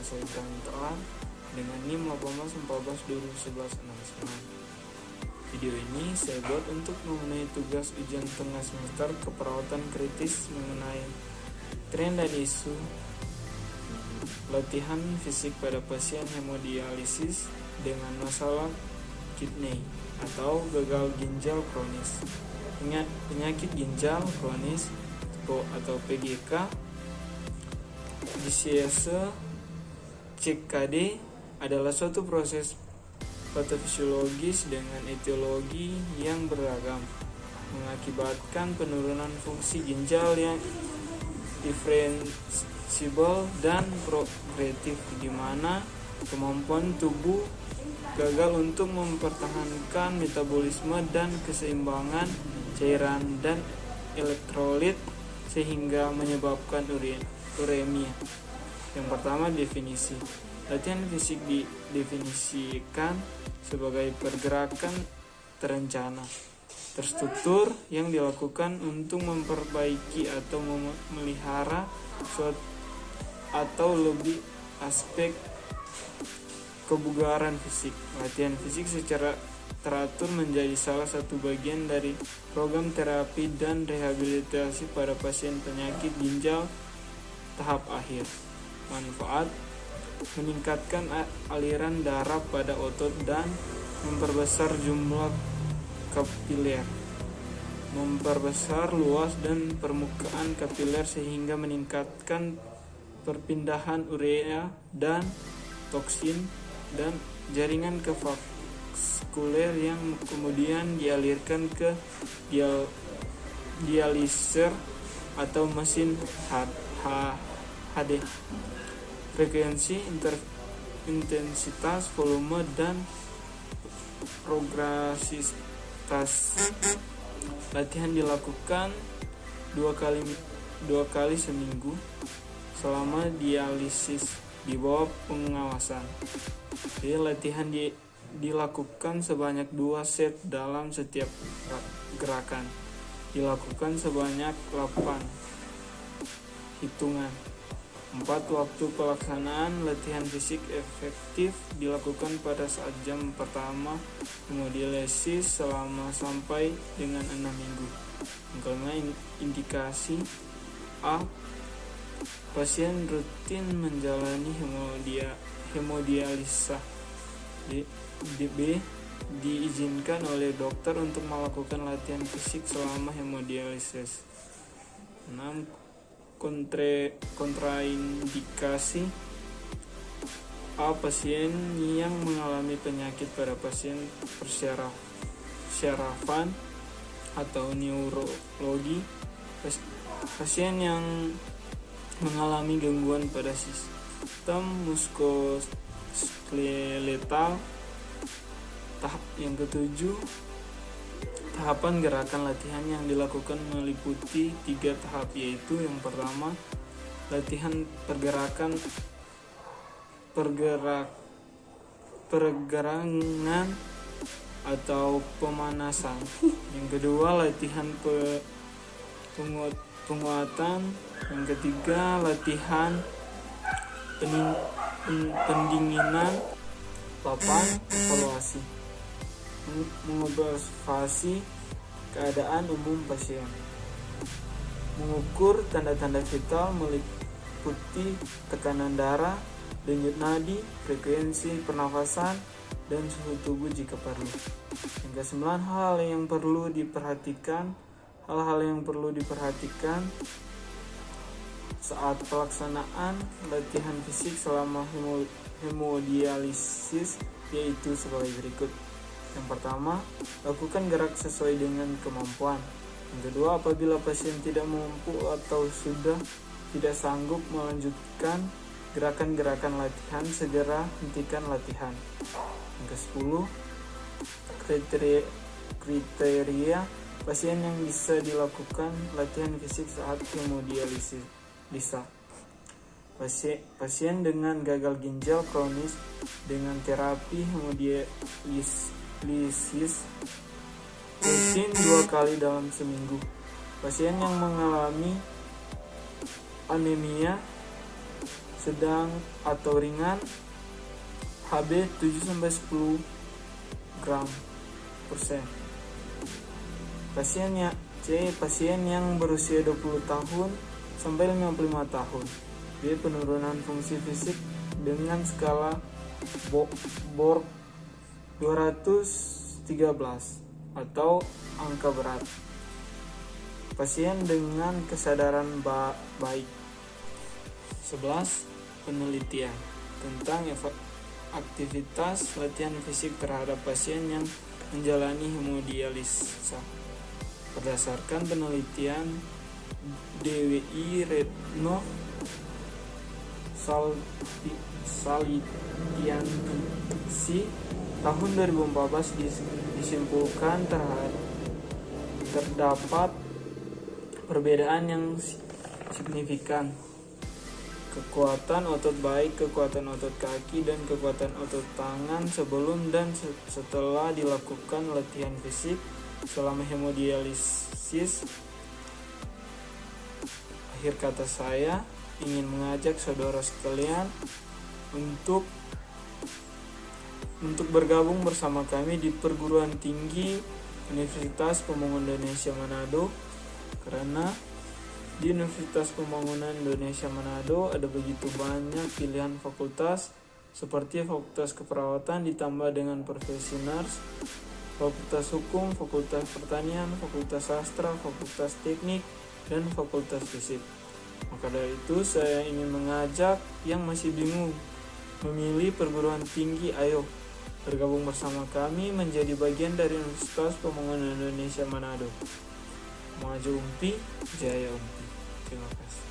menyelesaikan telah dengan NIM 18/14/2011/69. Video ini saya buat untuk memenuhi tugas ujian tengah semester keperawatan kritis mengenai tren dan isu latihan fisik pada pasien hemodialisis dengan masalah kidney atau gagal ginjal kronis. Penyakit ginjal kronis atau PGK, disease CKD adalah suatu proses patofisiologis dengan etiologi yang beragam, mengakibatkan penurunan fungsi ginjal yang irreversibel dan progresif, di mana kemampuan tubuh gagal untuk mempertahankan metabolisme dan keseimbangan cairan dan elektrolit sehingga menyebabkan uremia. Yang pertama, definisi. Latihan fisik didefinisikan sebagai pergerakan terencana, terstruktur yang dilakukan untuk memperbaiki atau memelihara suatu atau lebih aspek kebugaran fisik. Latihan fisik secara teratur menjadi salah satu bagian dari program terapi dan rehabilitasi pada pasien penyakit ginjal tahap akhir. Manfaat: meningkatkan aliran darah pada otot dan memperbesar jumlah kapiler, memperbesar luas dan permukaan kapiler sehingga meningkatkan perpindahan urea dan toksin dan jaringan ke vaskuler yang kemudian dialirkan ke dialiser atau mesin HD. Frekuensi, intensitas, volume, dan progresivitas. Latihan dilakukan dua kali seminggu selama dialisis di bawah pengawasan. Jadi latihan dilakukan sebanyak 2 set dalam setiap gerakan. Dilakukan sebanyak 8 hitungan. 4. Waktu pelaksanaan latihan fisik efektif dilakukan pada saat jam pertama hemodialisis selama sampai dengan 6 minggu. Yang kelima, indikasi. A. Pasien rutin menjalani hemodialisa. B. Diizinkan oleh dokter untuk melakukan latihan fisik selama hemodialisis. 6. Kontraindikasi. A. Pasien yang mengalami penyakit pada pasien persyarafan atau neurologi, pasien yang mengalami gangguan pada sistem muskuloskeletal. Tahap yang ketujuh, tahapan gerakan latihan yang dilakukan meliputi 3 tahap, yaitu yang pertama, latihan pergerangan atau pemanasan. Yang kedua, latihan penguatan. Yang ketiga, latihan pendinginan. 8. Evaluasi, mengobservasi keadaan umum pasien, mengukur tanda-tanda vital meliputi tekanan darah, denyut nadi, frekuensi pernafasan, dan suhu tubuh jika perlu. Yang ke-9, hal-hal yang perlu diperhatikan saat pelaksanaan latihan fisik selama hemodialisis, yaitu sebagai berikut. Yang pertama, lakukan gerak sesuai dengan kemampuan. Yang kedua, apabila pasien tidak mampu atau sudah tidak sanggup melanjutkan gerakan-gerakan latihan, segera hentikan latihan. Yang ke-10, kriteria pasien yang bisa dilakukan latihan fisik saat hemodialisis. Pasien dengan gagal ginjal kronis dengan terapi hemodialisis rutin 2 kali dalam seminggu. Pasien yang mengalami anemia sedang atau ringan, Hb 7-10 gram persen. Pasien yang berusia 20 tahun sampai 55 tahun. B. Penurunan fungsi fisik dengan skala Borg 213 atau angka berat. Pasien dengan kesadaran baik. 11. Penelitian tentang aktivitas latihan fisik terhadap pasien yang menjalani hemodialisa. Berdasarkan penelitian DWI Retno Salitiansi tahun 2014 disimpulkan terdapat perbedaan yang signifikan kekuatan otot baik, kekuatan otot kaki, dan kekuatan otot tangan sebelum dan setelah dilakukan latihan fisik selama hemodialisis. Akhir kata, saya ingin mengajak saudara sekalian untuk bergabung bersama kami di Perguruan Tinggi Universitas Pembangunan Indonesia Manado, karena di Universitas Pembangunan Indonesia Manado ada begitu banyak pilihan fakultas seperti Fakultas Keperawatan ditambah dengan Profesi Nurse, Fakultas Hukum, Fakultas Pertanian, Fakultas Sastra, Fakultas Teknik, dan Fakultas Fisik. Maka dari itu saya ingin mengajak yang masih bingung memilih perguruan tinggi, ayo bergabung bersama kami menjadi bagian dari Universitas Pembangunan Indonesia Manado. Maju UMPI, Jaya UMPI. Terima kasih.